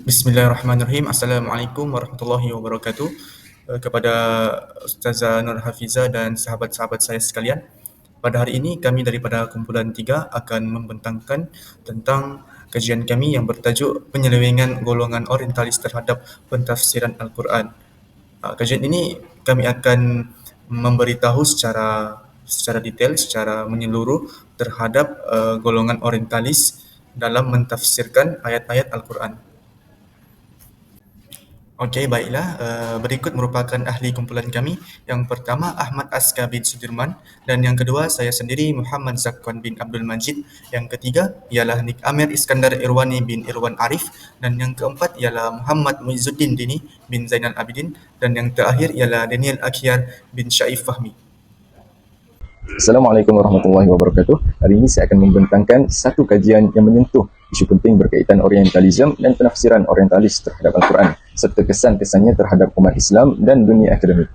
Bismillahirrahmanirrahim. Assalamualaikum warahmatullahi wabarakatuh. Kepada Ustazah Nur Hafiza dan sahabat-sahabat saya sekalian. Pada hari ini kami daripada kumpulan 3 akan membentangkan tentang kajian kami yang bertajuk penyelewengan golongan orientalis terhadap pentafsiran Al-Quran. Kajian ini kami akan memberitahu secara detail, secara menyeluruh terhadap golongan orientalis dalam mentafsirkan ayat-ayat Al-Quran. Okey, baiklah. Berikut merupakan ahli kumpulan kami. Yang pertama, Ahmad Askar bin Sudirman. Dan yang kedua, saya sendiri, Muhammad Zakwan bin Abdul Majid. Yang ketiga, ialah Nik Amir Iskandar Irwani bin Irwan Arif. Dan yang keempat, ialah Muhammad Muizzuddin Dini bin Zainal Abidin. Dan yang terakhir, ialah Daniel Akhyar bin Syaif Fahmi. Assalamualaikum warahmatullahi wabarakatuh. Hari ini saya akan membentangkan satu kajian yang menyentuh isu penting berkaitan orientalism dan penafsiran orientalis terhadap Al-Quran serta kesan-kesannya terhadap umat Islam dan dunia akademik.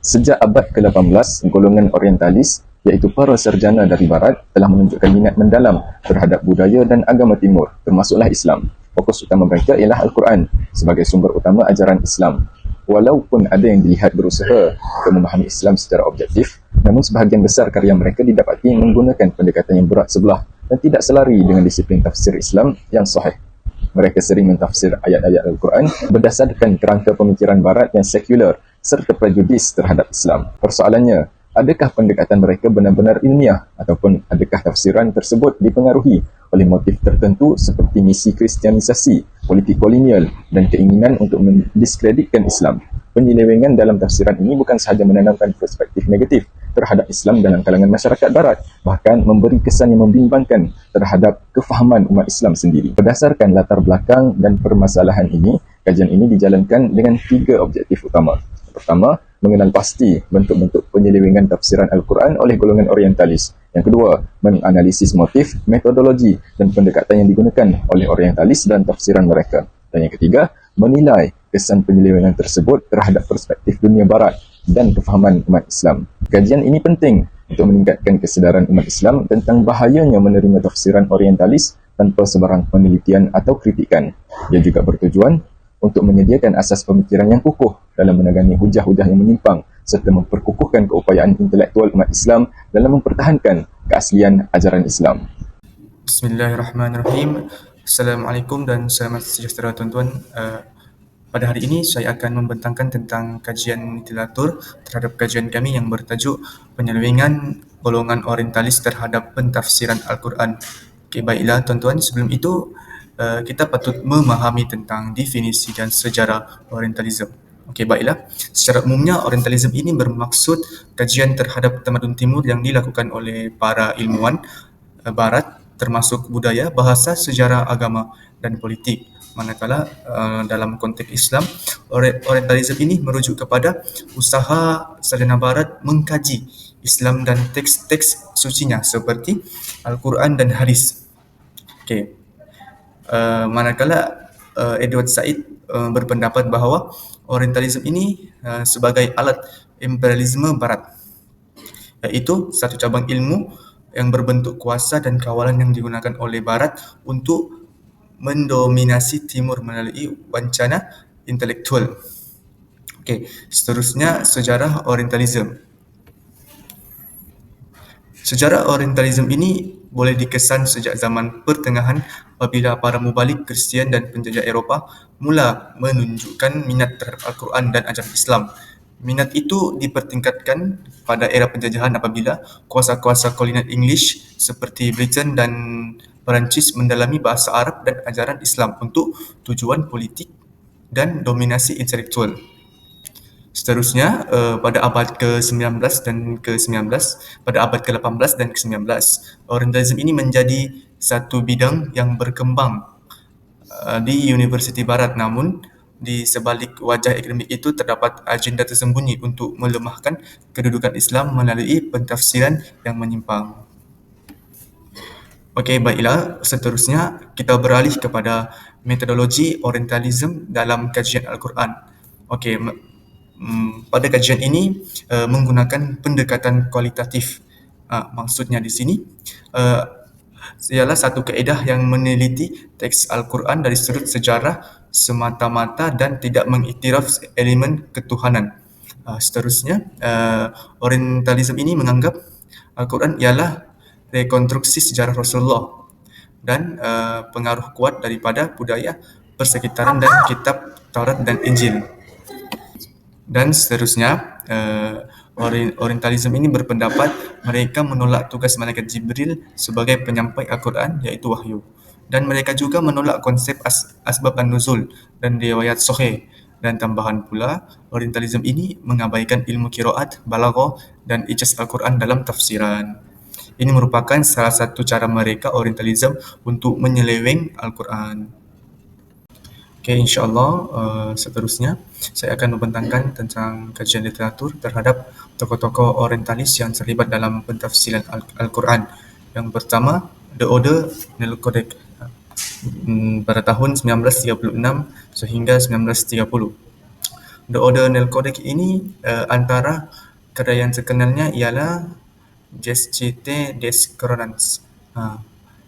Sejak abad ke-18, golongan orientalis iaitu para sarjana dari barat telah menunjukkan minat mendalam terhadap budaya dan agama timur, termasuklah Islam. Fokus utama mereka ialah Al-Quran sebagai sumber utama ajaran Islam. Walaupun ada yang dilihat berusaha untuk memahami Islam secara objektif, namun sebahagian besar karya mereka didapati menggunakan pendekatan yang berat sebelah dan tidak selari dengan disiplin tafsir Islam yang sahih. Mereka sering mentafsir ayat-ayat Al-Quran berdasarkan kerangka pemikiran barat yang sekular serta prejudis terhadap Islam. Persoalannya, adakah pendekatan mereka benar-benar ilmiah ataupun adakah tafsiran tersebut dipengaruhi oleh motif tertentu seperti misi kristianisasi, politik kolonial dan keinginan untuk mendiskreditkan Islam? Penyelewengan dalam tafsiran ini bukan sahaja menanamkan perspektif negatif terhadap Islam dalam kalangan masyarakat barat, bahkan memberi kesan yang membimbangkan terhadap kefahaman umat Islam sendiri. Berdasarkan latar belakang dan permasalahan ini, kajian ini dijalankan dengan 3 objektif utama. Pertama, mengenal pasti bentuk-bentuk penyelewengan tafsiran Al-Quran oleh golongan orientalis. Yang kedua, menganalisis motif, metodologi dan pendekatan yang digunakan oleh orientalis dan tafsiran mereka. Dan yang ketiga, menilai kesan penyelewengan tersebut terhadap perspektif dunia barat dan kefahaman umat Islam. Kajian ini penting untuk meningkatkan kesedaran umat Islam tentang bahayanya menerima tafsiran orientalis tanpa sebarang penelitian atau kritikan. Ia juga bertujuan untuk menyediakan asas pemikiran yang kukuh dalam menangani hujah-hujah yang menyimpang serta memperkukuhkan keupayaan intelektual umat Islam dalam mempertahankan keaslian ajaran Islam. Bismillahirrahmanirrahim. Assalamualaikum dan selamat sejahtera tuan-tuan. Pada hari ini saya akan membentangkan tentang kajian literatur terhadap kajian kami yang bertajuk penyelewengan golongan orientalis terhadap pentafsiran Al-Quran. Okey, baiklah tuan-tuan, sebelum itu kita patut memahami tentang definisi dan sejarah orientalism. Okey, baiklah. Secara umumnya, orientalism ini bermaksud kajian terhadap tamadun timur yang dilakukan oleh para ilmuwan barat termasuk budaya, bahasa, sejarah, agama dan politik. Manakala dalam konteks Islam, orientalism ini merujuk kepada usaha sarjana barat mengkaji Islam dan teks-teks sucinya seperti Al-Quran dan hadis. Okey. Manakala Edward Said berpendapat bahawa orientalism ini sebagai alat imperialisme barat, iaitu satu cabang ilmu yang berbentuk kuasa dan kawalan yang digunakan oleh barat untuk mendominasi timur melalui wancana intelektual. Okey, seterusnya sejarah orientalism. Sejarah orientalism ini boleh dikesan sejak zaman pertengahan apabila para mubalik Kristian dan penjajah Eropah mula menunjukkan minat terhadap Al-Quran dan ajaran Islam. Minat itu dipertingkatkan pada era penjajahan apabila kuasa-kuasa kolonial English seperti Britain dan Perancis mendalami bahasa Arab dan ajaran Islam untuk tujuan politik dan dominasi intelektual. Seterusnya, pada abad ke-19 dan ke-19, pada abad ke-18 dan ke-19, orientalism ini menjadi satu bidang yang berkembang di universiti barat, namun di sebalik wajah akademik itu terdapat agenda tersembunyi untuk melemahkan kedudukan Islam melalui pentafsiran yang menyimpang. Okey, baiklah. Seterusnya, kita beralih kepada metodologi orientalism dalam kajian Al-Quran. Okey, pada kajian ini menggunakan pendekatan kualitatif. Maksudnya di sini ialah satu kaedah yang meneliti teks Al-Quran dari sudut sejarah, semata-mata dan tidak mengiktiraf elemen ketuhanan. Seterusnya, Orientalism ini menganggap Al-Quran ialah rekonstruksi sejarah Rasulullah dan pengaruh kuat daripada budaya persekitaran dan kitab Taurat dan Injil. Dan seterusnya, Orientalism ini berpendapat mereka menolak tugas malaikat Jibril sebagai penyampai Al-Quran, iaitu wahyu. Dan mereka juga menolak konsep asbab an-nuzul dan riwayat sahih. Dan tambahan pula, Orientalism ini mengabaikan ilmu qiraat, balaghah dan ijaz Al-Quran dalam tafsiran. Ini merupakan salah satu cara mereka Orientalism untuk menyeleweng Al-Quran. Okey, insya-Allah seterusnya saya akan membentangkan tentang kajian literatur terhadap tokoh-tokoh orientalis yang terlibat dalam pentafsiran Al-Quran. Yang pertama, The Order Melchizedek pada tahun 1936 sehingga 1930. The Order Melchizedek ini antara karya yang terkenalnya ialah Geschichte des Korans.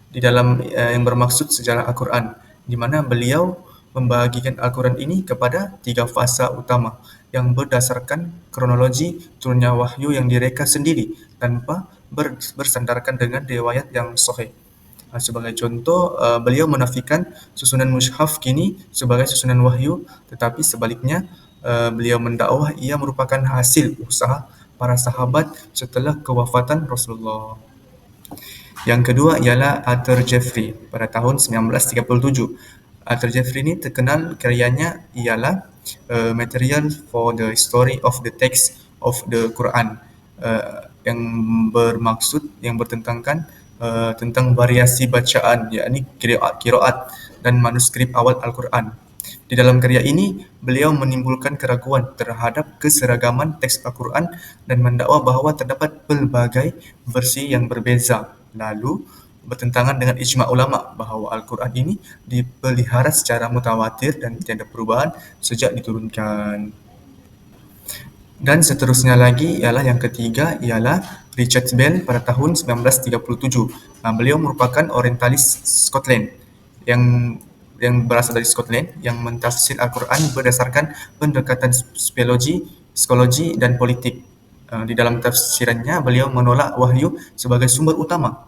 Di dalam yang bermaksud sejarah Al-Quran, di mana beliau membahagikan Al-Quran ini kepada 3 fasa utama yang berdasarkan kronologi turunnya wahyu yang direka sendiri tanpa bersandarkan dengan riwayat yang sahih. Sebagai contoh, beliau menafikan susunan mushaf kini sebagai susunan wahyu, tetapi sebaliknya beliau mendakwah ia merupakan hasil usaha para sahabat setelah kewafatan Rasulullah. Yang kedua ialah Arthur Jeffrey pada tahun 1937. Arthur Jeffrey ini terkenal karyanya ialah Material for the Story of the Text of the Quran, yang bermaksud, yang bertentangkan tentang variasi bacaan, yakni qiraat dan manuskrip awal Al-Quran. Di dalam karya ini, beliau menimbulkan keraguan terhadap keseragaman teks Al-Quran dan mendakwa bahawa terdapat pelbagai versi yang berbeza, lalu bertentangan dengan ijma' ulama bahawa Al-Quran ini dipelihara secara mutawatir dan tiada perubahan sejak diturunkan. Dan seterusnya lagi ialah yang ketiga ialah Richard Bell pada tahun 1937. Beliau merupakan orientalis Scotland yang berasal dari Scotland yang mentafsir Al-Quran berdasarkan pendekatan psikologi dan politik. Di dalam tafsirannya, beliau menolak wahyu sebagai sumber utama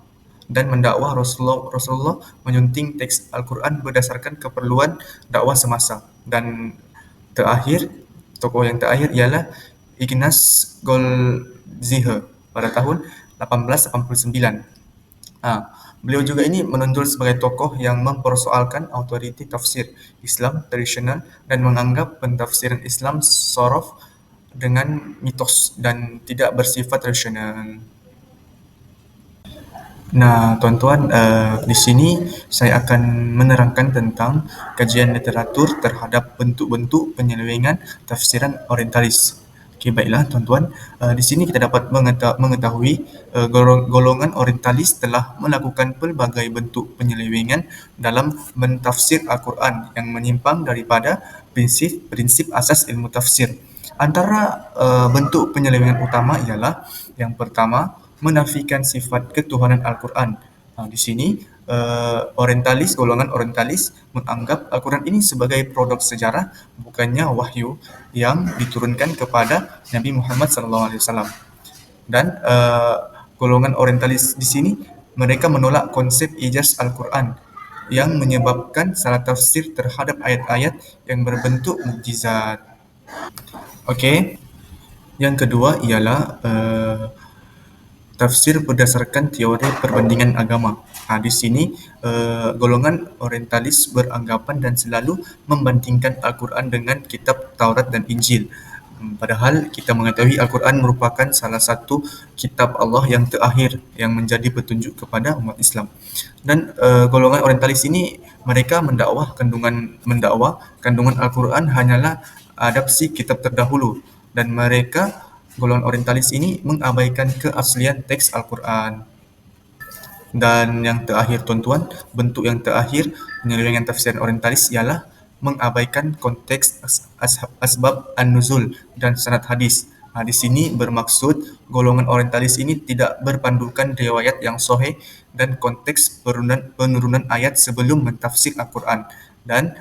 dan mendakwa Rasulullah menyunting teks Al-Quran berdasarkan keperluan dakwah semasa. Dan tokoh yang terakhir ialah Ignaz Goldziher pada tahun 1889. Beliau juga ini menonjol sebagai tokoh yang mempersoalkan autoriti tafsir Islam tradisional dan menganggap pentafsiran Islam sorof dengan mitos dan tidak bersifat rasional. Nah, tuan-tuan, di sini saya akan menerangkan tentang kajian literatur terhadap bentuk-bentuk penyelewengan tafsiran orientalis. Okey, baiklah tuan-tuan, di sini kita dapat mengetahui golongan orientalis telah melakukan pelbagai bentuk penyelewengan dalam mentafsir Al-Quran yang menyimpang daripada prinsip asas ilmu tafsir. Antara bentuk penyelewengan utama ialah yang pertama, menafikan sifat ketuhanan Al-Quran. Di sini golongan orientalis menganggap Al-Quran ini sebagai produk sejarah, bukannya wahyu yang diturunkan kepada Nabi Muhammad SAW. Dan golongan orientalis di sini mereka menolak konsep ijaz Al-Quran yang menyebabkan salah tafsir terhadap ayat-ayat yang berbentuk mukjizat. Okey. Yang kedua ialah tafsir berdasarkan teori perbandingan agama. Di sini golongan orientalis beranggapan dan selalu membandingkan Al-Quran dengan kitab Taurat dan Injil. Padahal kita mengetahui Al-Quran merupakan salah satu kitab Allah yang terakhir yang menjadi petunjuk kepada umat Islam. Dan golongan orientalis ini mereka mendakwa kandungan Al-Quran hanyalah adapsi kitab terdahulu, dan golongan orientalis ini mengabaikan keaslian teks Al-Quran. Dan yang terakhir tuan-tuan, bentuk yang terakhir penyelewengan tafsiran orientalis ialah mengabaikan konteks asbab an-nuzul dan sanad hadis. Di sini bermaksud golongan orientalis ini tidak berpandukan riwayat yang sahih dan konteks penurunan ayat sebelum mentafsir Al-Quran. Dan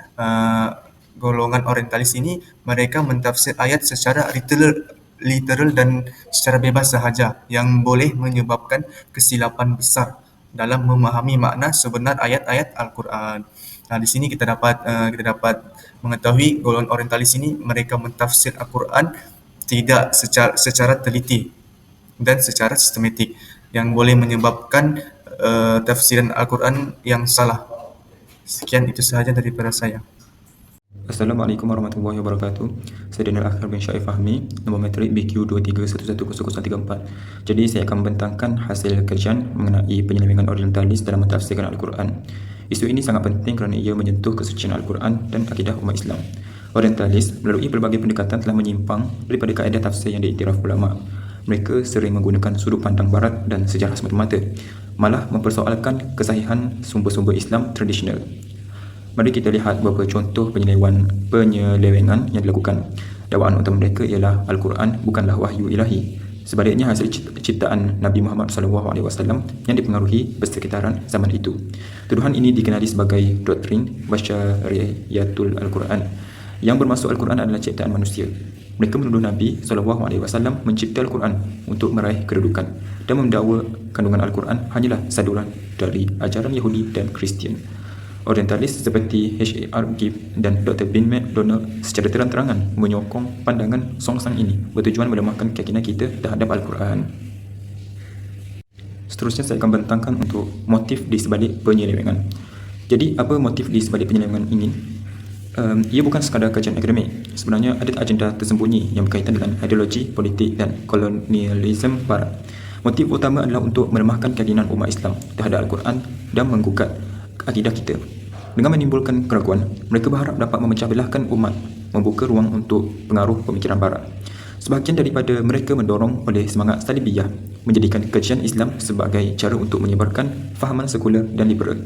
golongan orientalis ini, mereka mentafsir ayat secara literal dan secara bebas sahaja, yang boleh menyebabkan kesilapan besar dalam memahami makna sebenar ayat-ayat Al-Quran. Di sini kita dapat mengetahui golongan orientalis ini mereka mentafsir Al-Quran tidak secara teliti dan secara sistematik, yang boleh menyebabkan tafsiran Al-Quran yang salah. Sekian, itu sahaja daripada saya. Assalamualaikum warahmatullahi wabarakatuh. Saya Daniel Akhir bin Syaif Fahmi, nombor matrik BQ23110004. Jadi saya akan membentangkan hasil kajian mengenai penyelewengan orientalis dalam mentafsirkan Al-Quran. Isu ini sangat penting kerana ia menyentuh kesucian Al-Quran dan akidah umat Islam. Orientalis melalui berbagai pendekatan telah menyimpang daripada kaedah tafsir yang diiktiraf ulama. Mereka sering menggunakan sudut pandang barat dan sejarah semata-mata, malah mempersoalkan kesahihan sumber-sumber Islam tradisional. Mari kita lihat beberapa contoh penyelewengan yang dilakukan. Dakwaan utama mereka ialah Al-Quran bukanlah wahyu ilahi. Sebaliknya hasil ciptaan Nabi Muhammad SAW yang dipengaruhi bersekitaran zaman itu. Tuduhan ini dikenali sebagai doktrin Basyariyatul Al-Quran, yang bermaksud Al-Quran adalah ciptaan manusia. Mereka menuduh Nabi SAW mencipta Al-Quran untuk meraih kedudukan dan mendakwa kandungan Al-Quran hanyalah saduran dari ajaran Yahudi dan Kristian. Orientalis seperti H.A.R. Gibb dan Dr. Ben McDonald secara terang-terangan menyokong pandangan songsang ini bertujuan melemahkan keyakinan kita terhadap Al-Quran. Seterusnya saya akan bentangkan untuk motif di sebalik penyelewengan. Jadi apa motif di sebalik penyelewengan ini? Ia bukan sekadar kajian akademik. Sebenarnya ada agenda tersembunyi yang berkaitan dengan ideologi, politik dan kolonialisme Barat. Motif utama adalah untuk melemahkan keyakinan umat Islam terhadap Al-Quran dan menggugat akidah kita. Dengan menimbulkan keraguan, mereka berharap dapat memecah belahkan umat, membuka ruang untuk pengaruh pemikiran Barat. Sebahagian daripada mereka mendorong oleh semangat salibiyah, menjadikan kajian Islam sebagai cara untuk menyebarkan fahaman sekular dan liberal.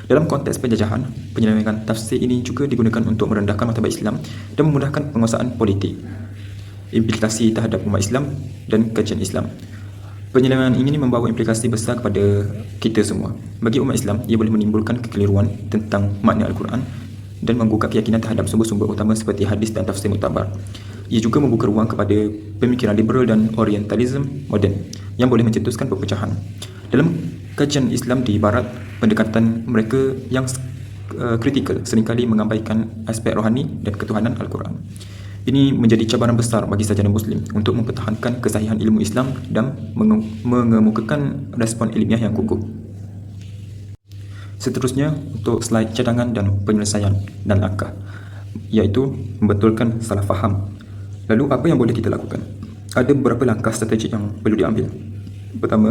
Dalam konteks penjajahan, penyelewengan tafsir ini juga digunakan untuk merendahkan martabat Islam dan memudahkan penguasaan politik, implikasi terhadap umat Islam dan kajian Islam. Penyelewengan ini membawa implikasi besar kepada kita semua. Bagi umat Islam, ia boleh menimbulkan kekeliruan tentang makna Al-Quran dan menggugat keyakinan terhadap sumber-sumber utama seperti hadis dan tafsir muktabar. Ia juga membuka ruang kepada pemikiran liberal dan orientalisme moden yang boleh mencetuskan perpecahan. Dalam kajian Islam di Barat, pendekatan mereka yang kritikal seringkali mengabaikan aspek rohani dan ketuhanan Al-Quran. Ini menjadi cabaran besar bagi sarjana Muslim untuk mempertahankan kesahihan ilmu Islam dan mengemukakan respon ilmiah yang kukuh. Seterusnya, untuk slide cadangan dan penyelesaian dan langkah, iaitu membetulkan salah faham. Lalu apa yang boleh kita lakukan? Ada beberapa langkah strategik yang perlu diambil. Pertama,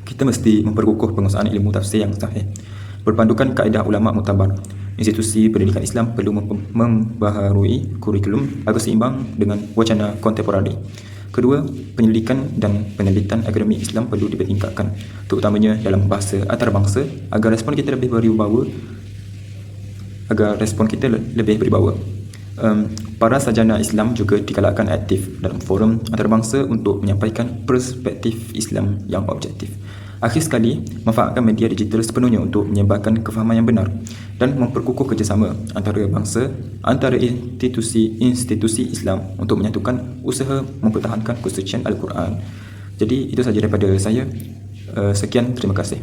kita mesti memperkukuh penguasaan ilmu tafsir yang sahih, berpandukan kaedah ulama muktabar. Institusi pendidikan Islam perlu membaharui kurikulum agar seimbang dengan wacana kontemporari. Kedua, penyelidikan dan penelitian akademik Islam perlu dipertingkatkan, terutamanya dalam bahasa antarabangsa agar respon kita lebih berwibawa. Para sarjana Islam juga digalakkan aktif dalam forum antarabangsa untuk menyampaikan perspektif Islam yang objektif. Akhir sekali, manfaatkan media digital sepenuhnya untuk menyebarkan kefahaman yang benar dan memperkukuh kerjasama antara bangsa, antara institusi Islam untuk menyatukan usaha mempertahankan kesucian Al-Quran. Jadi itu sahaja daripada saya. Sekian, terima kasih.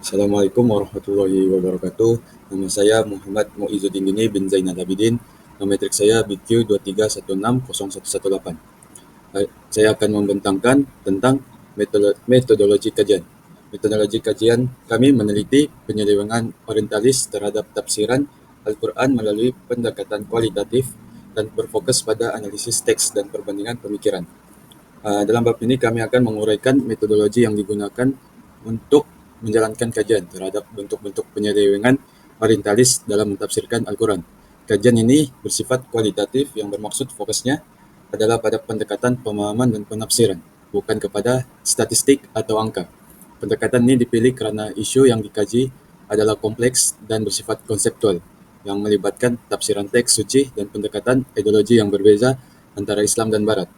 Assalamualaikum warahmatullahi wabarakatuh. Nama saya Muhammad Muizzuddin Dini bin Zainal Abidin. Nama matrik saya BQ23160118. Saya akan membentangkan tentang metodologi kajian. Metodologi kajian kami meneliti penyelewengan orientalis terhadap tafsiran Al-Quran melalui pendekatan kualitatif dan berfokus pada analisis teks dan perbandingan pemikiran. Dalam bab ini kami akan menguraikan metodologi yang digunakan untuk menjalankan kajian terhadap bentuk-bentuk penyelewengan orientalis dalam mentafsirkan Al-Quran. Kajian ini bersifat kualitatif yang bermaksud fokusnya adalah pada pendekatan pemahaman dan penafsiran, bukan kepada statistik atau angka. Pendekatan ini dipilih kerana isu yang dikaji adalah kompleks dan bersifat konseptual, yang melibatkan tafsiran teks suci dan pendekatan ideologi yang berbeza antara Islam dan Barat.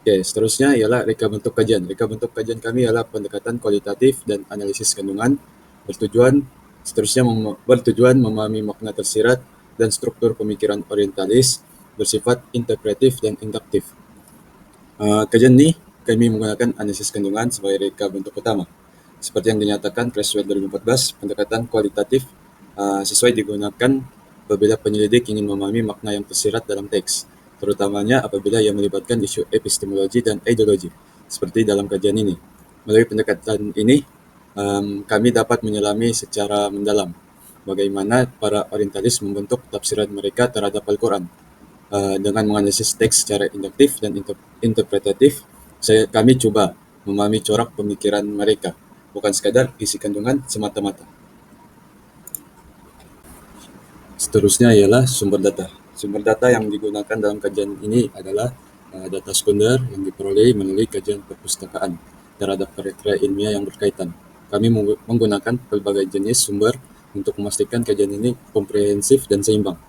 Seterusnya ialah reka bentuk kajian. Reka bentuk kajian kami ialah pendekatan kualitatif dan analisis kandungan, bertujuan memahami makna tersirat dan struktur pemikiran orientalis bersifat interpretif dan induktif. Kajian ini kami menggunakan analisis kandungan sebagai reka bentuk utama. Seperti yang dinyatakan Creswell 2014, pendekatan kualitatif sesuai digunakan apabila penyelidik ingin memahami makna yang tersirat dalam teks, terutamanya apabila ia melibatkan isu epistemologi dan ideologi, seperti dalam kajian ini. Melalui pendekatan ini, kami dapat menyelami secara mendalam bagaimana para orientalis membentuk tafsiran mereka terhadap Al-Quran. Dengan menganalisis teks secara induktif dan interpretatif, kami coba memahami corak pemikiran mereka, bukan sekadar isi kandungan semata-mata. Seterusnya ialah sumber data. Sumber data yang digunakan dalam kajian ini adalah data sekunder yang diperoleh melalui kajian perpustakaan terhadap karya ilmiah yang berkaitan. Kami menggunakan pelbagai jenis sumber untuk memastikan kajian ini komprehensif dan seimbang.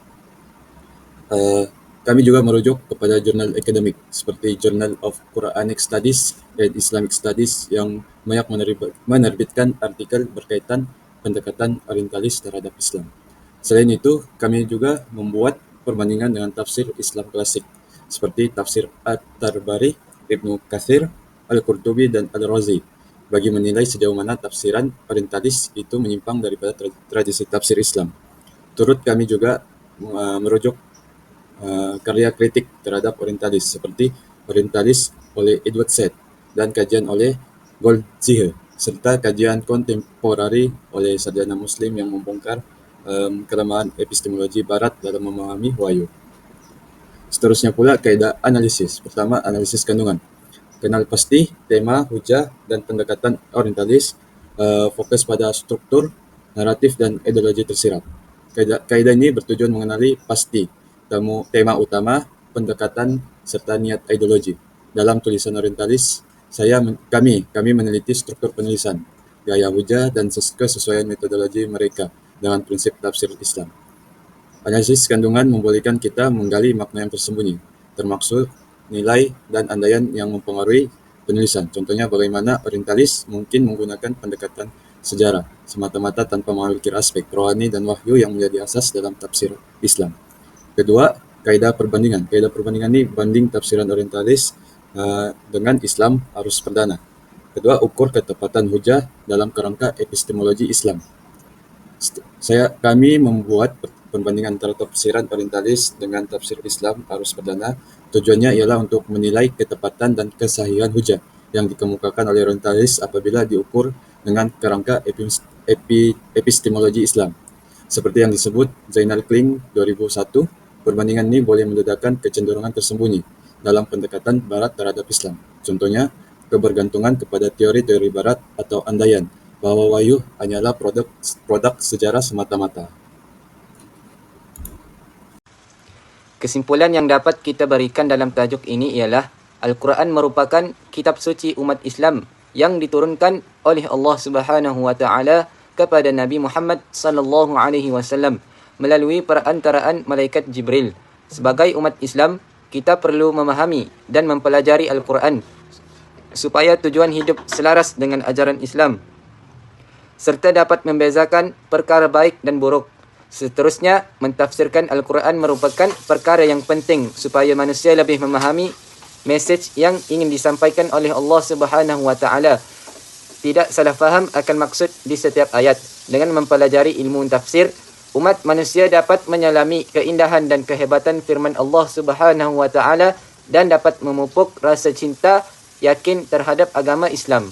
Kami juga merujuk kepada jurnal akademik seperti Journal of Quranic Studies dan Islamic Studies yang banyak menerbitkan artikel berkaitan pendekatan orientalis terhadap Islam. Selain itu, kami juga membuat perbandingan dengan tafsir Islam klasik seperti tafsir At-Tabari, Ibnu Katsir, Al-Qurtubi, dan Al-Razi bagi menilai sejauh mana tafsiran orientalis itu menyimpang daripada tradisi tafsir Islam. Turut kami juga merujuk karya kritik terhadap orientalis seperti Orientalis oleh Edward Said dan kajian oleh Goldziher, serta kajian kontemporari oleh sarjana muslim yang membongkar kelemahan epistemologi barat dalam memahami wahyu. Seterusnya pula kaidah analisis. Pertama, analisis kandungan. Kenal pasti tema, hujah, dan pendekatan orientalis, fokus pada struktur, naratif, dan ideologi tersirat. Kaidah ini bertujuan mengenali pasti tema utama, pendekatan, serta niat ideologi. Dalam tulisan orientalis, kami meneliti struktur penulisan, gaya hujah, dan kesesuaian metodologi mereka dengan prinsip tafsir Islam. Analisis kandungan membolehkan kita menggali makna yang tersembunyi, termaksud nilai dan andaian yang mempengaruhi penulisan. Contohnya bagaimana orientalis mungkin menggunakan pendekatan sejarah semata-mata tanpa memikir aspek rohani dan wahyu yang menjadi asas dalam tafsir Islam. Kedua, kaidah perbandingan. Kaidah perbandingan ini banding tafsiran orientalis dengan Islam arus perdana. Kedua, ukur ketepatan hujah dalam kerangka epistemologi Islam. Kami membuat perbandingan antara tafsiran orientalis dengan tafsir Islam arus perdana. Tujuannya ialah untuk menilai ketepatan dan kesahihan hujah yang dikemukakan oleh orientalis apabila diukur dengan kerangka epistemologi Islam. Seperti yang disebut Zainal Kling 2001, perbandingan ini boleh meledakan kecenderungan tersembunyi dalam pendekatan Barat terhadap Islam. Contohnya, kebergantungan kepada teori-teori Barat atau andaian bahwa wahyu hanyalah produk sejarah semata-mata. Kesimpulan yang dapat kita berikan dalam tajuk ini ialah Al-Quran merupakan kitab suci umat Islam yang diturunkan oleh Allah Subhanahu wa taala kepada Nabi Muhammad sallallahu alaihi wasallam melalui perantaraan malaikat Jibril. Sebagai umat Islam, kita perlu memahami dan mempelajari Al-Quran supaya tujuan hidup selaras dengan ajaran Islam serta dapat membezakan perkara baik dan buruk. Seterusnya, mentafsirkan Al-Quran merupakan perkara yang penting supaya manusia lebih memahami mesej yang ingin disampaikan oleh Allah Subhanahu wa taala. Tidak salah faham akan maksud di setiap ayat. Dengan mempelajari ilmu tafsir, umat manusia dapat menyelami keindahan dan kehebatan firman Allah Subhanahu wa taala dan dapat memupuk rasa cinta yakin terhadap agama Islam.